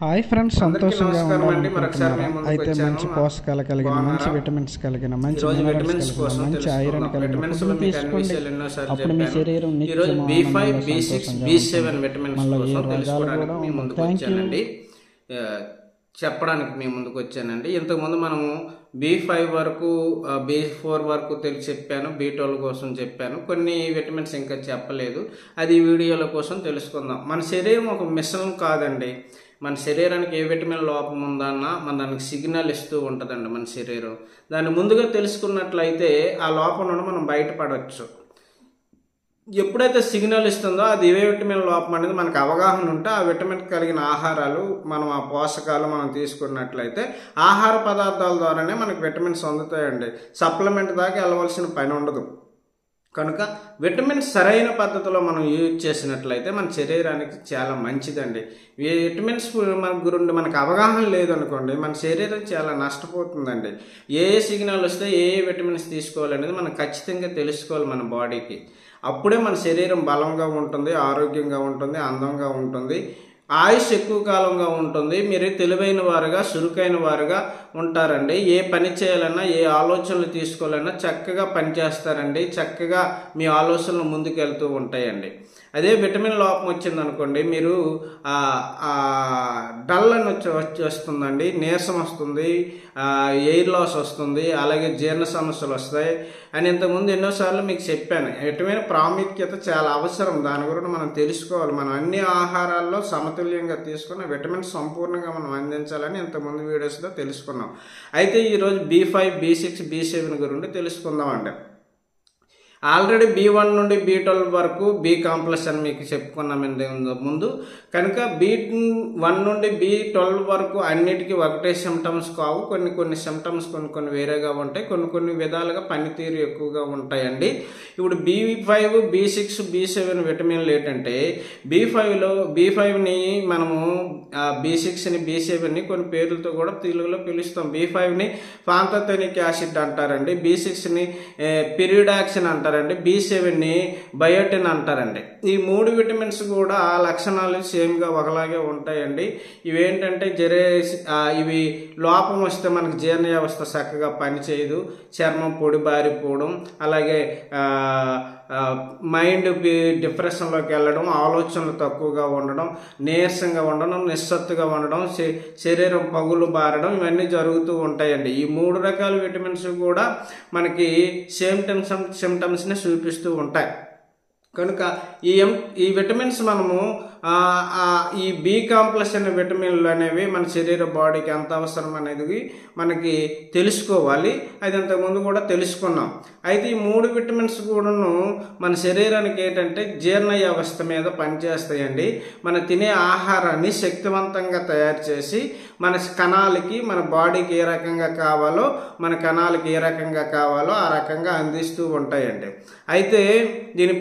Hi friends, సంతోషంగా ఉండాలనుకుంటున్నారా? అయితే మంచి పోషకాలు కలిగిన, మంచి విటమిన్స్ కలిగిన, మంచి మినరల్స్ కలిగిన, మంచి ఐరన్ కలిగిన ఫుడ్ తీసుకోండి. అప్పుడు మీ శరీరం నిత్యం మళ్ళీ ఏ రోగాలు కూడా ఉండవు. Thank you. చెప్పడానికి మీ ముందుకు వచ్చానండి. ఇంతకుముందు మనము B5 వరకు B4 వరకు చెప్పాను, B12 కోసం చెప్పాను, కొన్ని విటమిన్స్ ఇంకా చెప్పలేదు. అది వీడియోల కోసం తెలుసుకుందాం. మన శరీరం ఒక మిషన్ కాదండి. మన శరీరానికి ఏ విటమిన్ లోపం ఉందన్నా దానికి సిగ్నల్ ఇస్తూ ఉంటుందండి మన శరీరం. దాన్ని ముందుగా తెలుసుకున్నట్లయితే ఆ లోపం నుండి మనం బయటపడవచ్చు. ఎప్పుడైతే సిగ్నల్ ఇస్తుందో అది ఏ విటమిన్ లోపం అనేది మనకు అవగాహన ఉంటే ఆ విటమిన్ కలిగిన ఆహారాలు మనం ఆ పోషకాలు మనం తీసుకున్నట్లయితే ఆహార పదార్థాల ద్వారానే మనకు విటమిన్స్ అందుతాయండి. సప్లిమెంట్ దాకా వెళ్ళవలసిన పని ఉండదు. కనుక విటమిన్స్ సరైన పద్ధతిలో మనం యూజ్ చేసినట్లయితే మన శరీరానికి చాలా మంచిదండి. ఈ విటమిన్స్ మన గురించి మనకు అవగాహన లేదనుకోండి, మన శరీరం చాలా నష్టపోతుందండి. ఏ సిగ్నల్ వస్తే ఏ విటమిన్స్ తీసుకోవాలనేది మనం ఖచ్చితంగా తెలుసుకోవాలి మన బాడీకి. అప్పుడే మన శరీరం బలంగా ఉంటుంది, ఆరోగ్యంగా ఉంటుంది, అందంగా ఉంటుంది, ఆయుష్ ఎక్కువ కాలంగా ఉంటుంది. మీరు తెలివైన వారుగా, చురుకైన వారుగా ఉంటారండి. ఏ పని చేయాలన్నా, ఏ ఆలోచనలు తీసుకోవాలన్నా చక్కగా పనిచేస్తారండి. చక్కగా మీ ఆలోచనలు ముందుకెళ్తూ ఉంటాయండి. అదే విటమిన్ లోపం వచ్చిందనుకోండి, మీరు డల్ అని వస్తుందండి, నీరసం వస్తుంది, ఎయిర్ లాస్ వస్తుంది, అలాగే జీర్ణ సమస్యలు వస్తాయి అని ఇంతకుముందు ఎన్నోసార్లు మీకు చెప్పాను. విటమిన్ ప్రాముఖ్యత చాలా అవసరం. దాని గురించి మనం తెలుసుకోవాలి. మనం అన్ని ఆహారాల్లో సమతుల్యంగా తీసుకున్న విటమిన్ సంపూర్ణంగా మనం అందించాలని ఇంతకుముందు వీడియోస్లో తెలుసుకున్నాం. అయితే ఈరోజు B5, B6, B7 గురించి తెలుసుకుందామండి. ఆల్రెడీ B1 నుండి B12 వరకు B కాంప్లెక్స్ అని మీకు చెప్పుకున్నాం ముందు. కనుక B1 నుండి B12 వరకు అన్నిటికీ ఒకటే సిమ్టమ్స్ కావు. కొన్ని సిమ్టమ్స్ కొన్ని వేరేగా ఉంటాయి. కొన్ని విధాలుగా పనితీరు ఎక్కువగా ఉంటాయండి. ఇప్పుడు B5, B6, B7 విటమిన్లు ఏంటంటే, B5ని మనము B6ని, B7ని కొన్ని పేర్లతో కూడా తెలుగులో పిలుస్తాం. B5ని పాంథోథెనిక్ యాసిడ్ అంటారండి, B6ని పిరిడాక్సిన్ అంటారు, B7ని బయోటిన్ అంటారండి. ఈ మూడు విటమిన్స్ కూడా లక్షణాలు సేమ్గా ఒకలాగే ఉంటాయండి. ఇవేంటంటే ఇవి లోపం వస్తే మనకు జీర్ణ వ్యవస్థ చక్కగా పనిచేయదు, చర్మం పొడి బారిపోవడం, అలాగే మైండ్ డిప్రెషన్లోకి వెళ్ళడం, ఆలోచనలు తక్కువగా ఉండడం, నీరసంగా ఉండడం, నిస్సత్తుగా ఉండడం, శరీరం పగులు బారడం, ఇవన్నీ జరుగుతూ ఉంటాయండి. ఈ మూడు రకాల విటమిన్స్ కూడా మనకి సేమ్ సిమ్టమ్స్ని చూపిస్తూ ఉంటాయి. కనుక ఈ విటమిన్స్ మనము ఈ B కాంప్లెక్స్ అనే విటమిన్లు అనేవి మన శరీర బాడీకి ఎంత అవసరం అనేది మనకి తెలుసుకోవాలి. అది ఇంతకుముందు కూడా తెలుసుకున్నాం. అయితే ఈ మూడు విటమిన్స్ కూడాను మన శరీరానికి ఏంటంటే జీర్ణ వ్యవస్థ మీద పనిచేస్తాయండి. మన తినే ఆహారాన్ని శక్తివంతంగా తయారు చేసి మన కణాలకి, మన బాడీకి ఏ రకంగా కావాలో, మన కణాలకి ఏ రకంగా కావాలో ఆ రకంగా అందిస్తూ ఉంటాయండి. అయితే దీని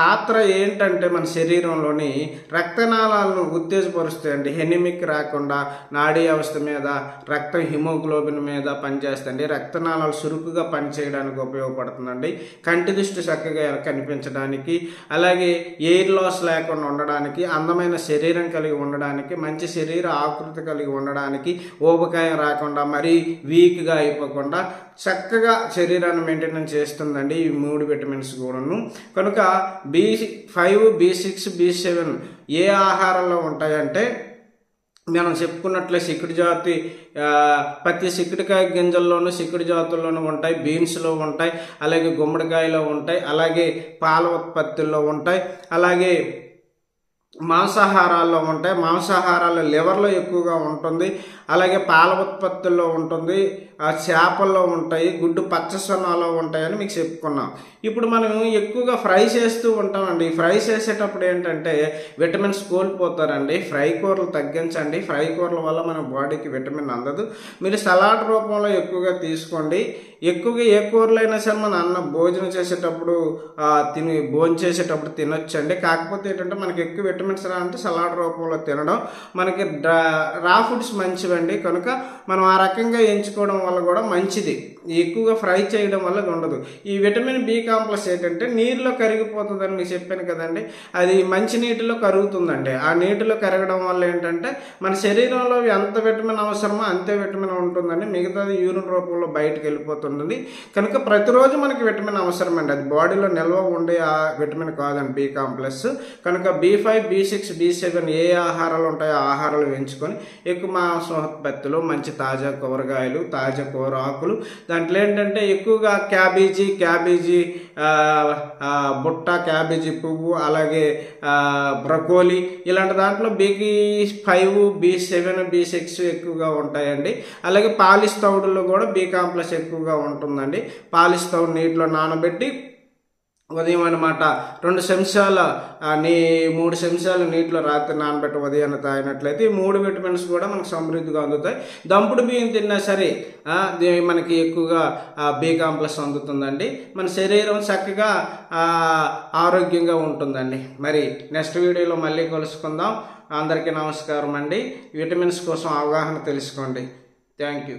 పాత్ర ఏంటంటే మన శరీరంలోని రక్తనాళాలను ఉత్తేజపరుస్తాయండి. ఎనిమిక్ రాకుండా నాడీ వ్యవస్థ మీద, రక్తం హిమోగ్లోబిన్ మీద పనిచేస్తుంది. రక్తనాళాలు చురుకుగా పనిచేయడానికి ఉపయోగపడుతుందండి. కంటి దృష్టి చక్కగా కనిపించడానికి, అలాగే ఎయిర్ లాస్ లేకుండా ఉండడానికి, అందమైన శరీరం కలిగి ఉండడానికి, మంచి శరీర ఆకృతి కలిగి ఉండడానికి, ఊబకాయం రాకుండా, మరీ వీక్గా అయిపోకుండా చక్కగా శరీరాన్ని మెయింటెనెన్స్ చేస్తుందండి ఈ మూడు విటమిన్స్ కూడాను. కనుక B5, B6, B7 ఏ ఆహారంలో ఉంటాయంటే, మనం చెప్పుకున్నట్లే చిక్కుడు జాతి, ప్రతి చిక్కుడుకాయ గింజల్లోనూ, చిక్కుడు జాతుల్లోనూ ఉంటాయి, బీన్స్లో ఉంటాయి, అలాగే గుమ్మడికాయలో ఉంటాయి, అలాగే పాల ఉత్పత్తుల్లో ఉంటాయి, అలాగే మాంసాహారాల్లో ఉంటాయి. మాంసాహారాల్లో లివర్లో ఎక్కువగా ఉంటుంది, అలాగే పాల ఉత్పత్తుల్లో ఉంటుంది, చేపల్లో ఉంటాయి, గుడ్డు పచ్చసొన్నలో ఉంటాయని మీకు చెప్పుకున్నాం. ఇప్పుడు మనం ఎక్కువగా ఫ్రై చేస్తూ ఉంటామండి. ఫ్రై చేసేటప్పుడు ఏంటంటే విటమిన్స్ కోల్పోతారండి. ఫ్రై కూరలు తగ్గించండి. ఫ్రై కూరల వల్ల మన బాడీకి విటమిన్ అందదు. మీరు సలాడ్ రూపంలో ఎక్కువగా తీసుకోండి. ఎక్కువగా ఏ కూరలైనా సరే మన భోజనం చేసేటప్పుడు భోజనం చేసేటప్పుడు తినొచ్చండి. కాకపోతే ఏంటంటే మనకి ఎక్కువ విటమిన్ విటమిన్స్ అంటే సలాడ్ రూపంలో తినడం. మనకి రా ఫుడ్స్ మంచివండి కనుక మనం ఆ రకంగా ఎంచుకోవడం వల్ల కూడా మంచిది. ఎక్కువగా ఫ్రై చేయడం వల్ల ఉండదు. ఈ విటమిన్ బి కాంప్లెక్స్ ఏంటంటే నీరులో కరిగిపోతుందని మీకు చెప్పాను కదండి, అది మంచి నీటిలో కరుగుతుందండి. ఆ నీటిలో కరగడం వల్ల ఏంటంటే మన శరీరంలో ఎంత విటమిన్ అవసరమో అంతే విటమిన్ ఉంటుందండి, మిగతాది యూరిన్ రూపంలో బయటకు వెళ్ళిపోతుంది. కనుక ప్రతిరోజు మనకి విటమిన్ అవసరం అండి, అది బాడీలో నిల్వ ఉండే ఆ విటమిన్ కాదండి బి కాంప్లెక్స్. కనుక B5, B6, B7 ఏ ఆహారాలు ఉంటాయో ఆ ఆహారాలు పెంచుకొని ఎక్కువ మాంసోత్పత్తులు, మంచి తాజా కూరగాయలు, తాజా కూర ఆకులు, దాంట్లో ఏంటంటే ఎక్కువగా క్యాబేజీ బుట్ట, క్యాబేజీ పువ్వు, అలాగే బ్రకోలీ ఇలాంటి దాంట్లో B5, B7, B6 ఎక్కువగా ఉంటాయండి. అలాగే పాలిష్ తౌడుల్లో కూడా బి కాంప్లెక్స్ ఎక్కువగా ఉంటుందండి. పాలిష్ తౌడు నీటిలో నానబెట్టి ఉదయం అనమాట 2 చెంచాల 3 చెంచాలు నీటిలో రాత్రి నానబెట్టి ఉదయాన్ని తాగినట్లయితే ఈ 3 విటమిన్స్ కూడా మనకు సమృద్ధిగా అందుతాయి. దంపుడు బియ్యం తిన్నా సరే మనకి ఎక్కువగా బి కాంప్లెక్స్ అందుతుందండి. మన శరీరం చక్కగా ఆరోగ్యంగా ఉంటుందండి. మరి నెక్స్ట్ వీడియోలో మళ్ళీ కలుసుకుందాం. అందరికీ నమస్కారం అండి. విటమిన్స్ కోసం అవగాహన తెలుసుకోండి. Thank you.